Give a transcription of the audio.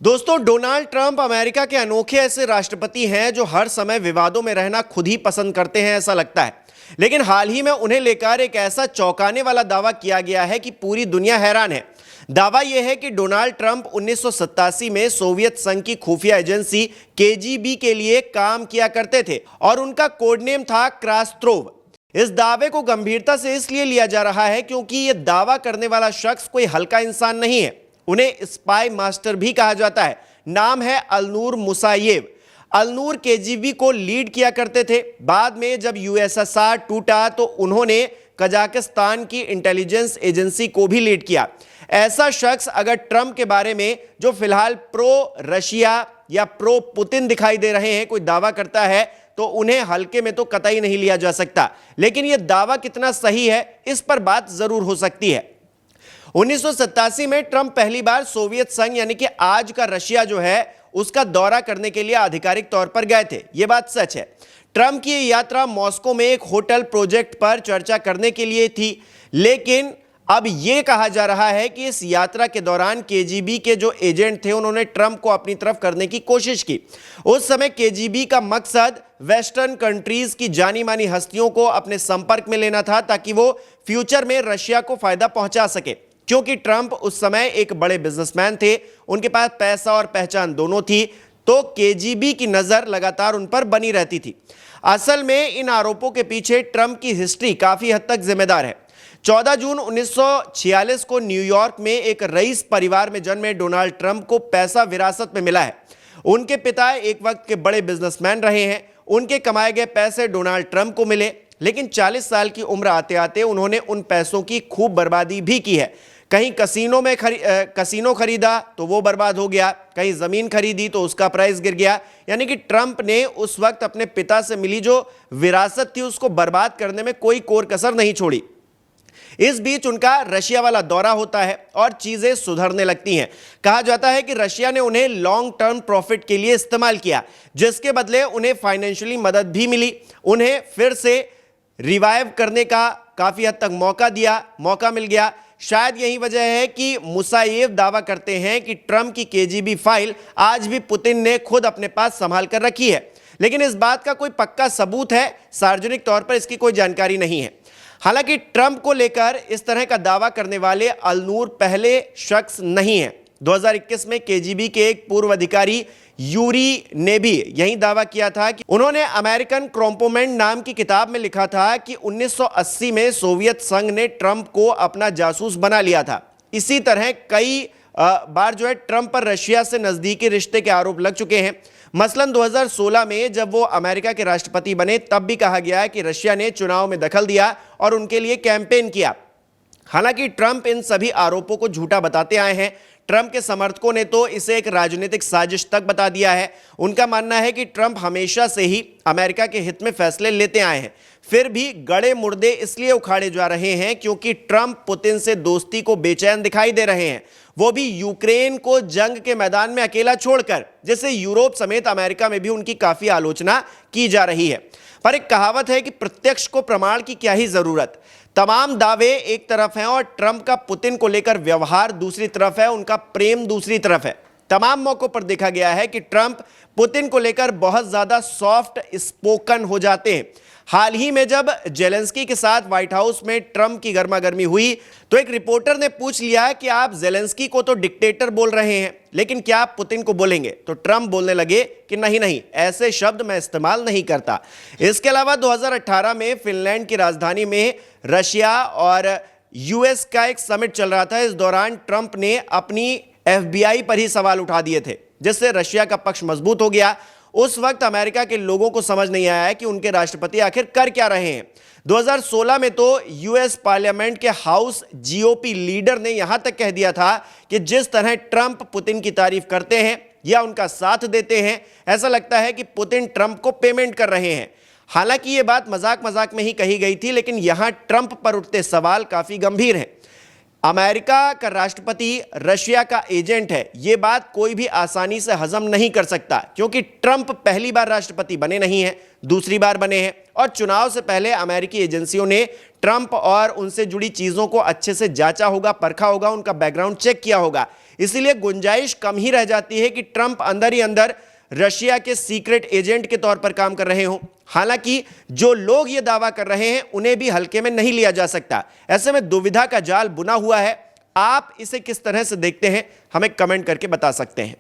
दोस्तों, Donald Trump America के अनोखे ऐसे राष्ट्रपति हैं जो हर समय विवादों में रहना खुद ही पसंद करते हैं, ऐसा लगता है। लेकिन हाल ही में उन्हें लेकर एक ऐसा चौंकाने वाला दावा किया गया है कि पूरी दुनिया हैरान है। दावा यह है कि डोनाल्ड ट्रंप 1987 में सोवियत संघ की खुफिया एजेंसी केजीबी के लिए काम किया करते थे और उनका कोड नेम था क्रास्त्रोव। इस दावे को गंभीरता से इसलिए लिया जा रहा है क्योंकि यह दावा करने वाला शख्स कोई हल्का इंसान नहीं है। उन्हें स्पाई मास्टर भी कहा जाता है। नाम है अलनूर मुसायेव। अलनूर केजीबी को लीड किया करते थे। बाद में जब यूएसएसआर टूटा तो उन्होंने कजाकिस्तान की इंटेलिजेंस एजेंसी को भी लीड किया। ऐसा शख्स अगर ट्रंप के बारे में, जो फिलहाल प्रो रशिया या प्रो पुतिन दिखाई दे रहे हैं, कोई दावा करता है तो उन्हें हल्के में तो कतई नहीं लिया जा सकता। लेकिन यह दावा कितना सही है, इस पर बात जरूर हो सकती है। 1987 में ट्रंप पहली बार सोवियत संघ यानी कि आज का रशिया जो है उसका दौरा करने के लिए आधिकारिक तौर पर गए थे। यह बात सच है। ट्रंप की यात्रा मॉस्को में एक होटल प्रोजेक्ट पर चर्चा करने के लिए थी। लेकिन अब यह कहा जा रहा है कि इस यात्रा के दौरान केजीबी के जो एजेंट थे उन्होंने ट्रंप को अपनी तरफ करने की कोशिश की। उस समय केजीबी का मकसद वेस्टर्न कंट्रीज की जानी मानी हस्तियों को अपने संपर्क में लेना था ताकि वो फ्यूचर में रशिया को फायदा पहुंचा सके। क्योंकि ट्रंप उस समय एक बड़े बिजनेसमैन थे, उनके पास पैसा और पहचान दोनों थी, तो केजीबी की नजर लगातार उन पर बनी रहती थी। असल में इन आरोपों के पीछे ट्रंप की हिस्ट्री काफी हद तक जिम्मेदार है। 14 जून 1946 को न्यूयॉर्क में एक रईस परिवार में जन्मे डोनाल्ड ट्रंप को पैसा विरासत में मिला है। उनके पिता एक वक्त के बड़े बिजनेसमैन रहे हैं। उनके कमाए गए पैसे डोनाल्ड ट्रंप को मिले। लेकिन 40 साल की उम्र आते आते उन्होंने उन पैसों की खूब बर्बादी भी की है। कहीं कसीनो में कसीनो खरीदा तो वो बर्बाद हो गया, कहीं जमीन खरीदी तो उसका प्राइस गिर गया। यानी कि ट्रंप ने उस वक्त अपने पिता से मिली जो विरासत थी उसको बर्बाद करने में कोई कोर कसर नहीं छोड़ी। इस बीच उनका रशिया वाला दौरा होता है और चीजें सुधरने लगती हैं। कहा जाता है कि रशिया ने उन्हें लॉन्ग टर्म प्रॉफिट के लिए इस्तेमाल किया, जिसके बदले उन्हें फाइनेंशियली मदद भी मिली। उन्हें फिर से रिवाइव करने का काफी हद तक मौका मिल गया। शायद यही वजह है कि मुसायेव दावा करते हैं कि ट्रंप की केजीबी फाइल आज भी पुतिन ने खुद अपने पास संभाल कर रखी है। लेकिन इस बात का कोई पक्का सबूत है, सार्वजनिक तौर पर इसकी कोई जानकारी नहीं है। हालांकि ट्रंप को लेकर इस तरह का दावा करने वाले अलनूर पहले शख्स नहीं है। 2021 में केजीबी के एक पूर्व अधिकारी यूरी ने भी यही दावा किया था कि उन्होंने अमेरिकन कॉम्पोमेंट नाम की किताब में लिखा था कि 1980 में सोवियत संघ ने ट्रंप को अपना जासूस बना लिया था। इसी तरह कई बार जो है ट्रंप पर रशिया से नजदीकी रिश्ते के आरोप लग चुके हैं। मसलन 2016 में जब वो अमेरिका के राष्ट्रपति बने तब भी कहा गया है कि रशिया ने चुनाव में दखल दिया और उनके लिए कैंपेन किया। हालांकि ट्रंप इन सभी आरोपों को झूठा बताते आए हैं। ट्रंप के समर्थकों ने तो इसे एक राजनीतिक साजिश तक बता दिया है। उनका मानना है कि ट्रंप हमेशा से ही अमेरिका के हित में फैसले लेते आए हैं। फिर भी गड़े मुर्दे इसलिए उखाड़े जा रहे हैं क्योंकि ट्रंप पुतिन से दोस्ती को बेचैन दिखाई दे रहे हैं, वो भी यूक्रेन को जंग के मैदान में अकेला छोड़कर, जिससे यूरोप समेत अमेरिका में भी उनकी काफी आलोचना की जा रही है। पर एक कहावत है कि प्रत्यक्ष को प्रमाण की क्या ही जरूरत। तमाम दावे एक तरफ हैं और ट्रंप का पुतिन को लेकर व्यवहार दूसरी तरफ है, उनका प्रेम दूसरी तरफ है। तमाम मौकों पर देखा गया है कि ट्रंप पुतिन को लेकर बहुत ज्यादा सॉफ्ट स्पोकन हो जाते हैं। हाल ही में जब जेलेंस्की के साथ व्हाइट हाउस में ट्रंप की गर्मागर्मी हुई तो एक रिपोर्टर ने पूछ लिया कि आप जेलेंस्की को तो डिक्टेटर बोल रहे हैं, लेकिन क्या आप पुतिन को बोलेंगे? तो ट्रंप बोलने लगे कि नहीं, ऐसे शब्द मैं इस्तेमाल नहीं करता। इसके अलावा 2018 में फिनलैंड की राजधानी में रशिया और यूएस का एक समिट चल रहा था। इस दौरान ट्रंप ने अपनी एफबीआई पर ही सवाल उठा दिए थे, जिससे रशिया का पक्ष मजबूत हो गया। उस वक्त अमेरिका के लोगों को समझ नहीं आया कि उनके राष्ट्रपति आखिर कर क्या रहे हैं। 2016 में तो यूएस पार्लियामेंट के हाउस जीओपी लीडर ने यहां तक कह दिया था कि जिस तरह ट्रंप पुतिन की तारीफ करते हैं या उनका साथ देते हैं, ऐसा लगता है कि पुतिन ट्रंप को पेमेंट कर रहे हैं। हालांकि यह बात मजाक मजाक में ही कही गई थी, लेकिन यहां ट्रंप पर उठते सवाल काफी गंभीर हैं। अमेरिका का राष्ट्रपति रशिया का एजेंट है, यह बात कोई भी आसानी से हजम नहीं कर सकता, क्योंकि ट्रंप पहली बार राष्ट्रपति बने नहीं हैं, दूसरी बार बने हैं और चुनाव से पहले अमेरिकी एजेंसियों ने ट्रंप और उनसे जुड़ी चीजों को अच्छे से जांचा होगा, परखा होगा, उनका बैकग्राउंड चेक किया होगा। इसीलिए गुंजाइश कम ही रह जाती है कि ट्रंप अंदर ही अंदर रशिया के सीक्रेट एजेंट के तौर पर काम कर रहे हों। हालांकि जो लोग ये दावा कर रहे हैं उन्हें भी हल्के में नहीं लिया जा सकता। ऐसे में दुविधा का जाल बुना हुआ है। आप इसे किस तरह से देखते हैं, हमें कमेंट करके बता सकते हैं।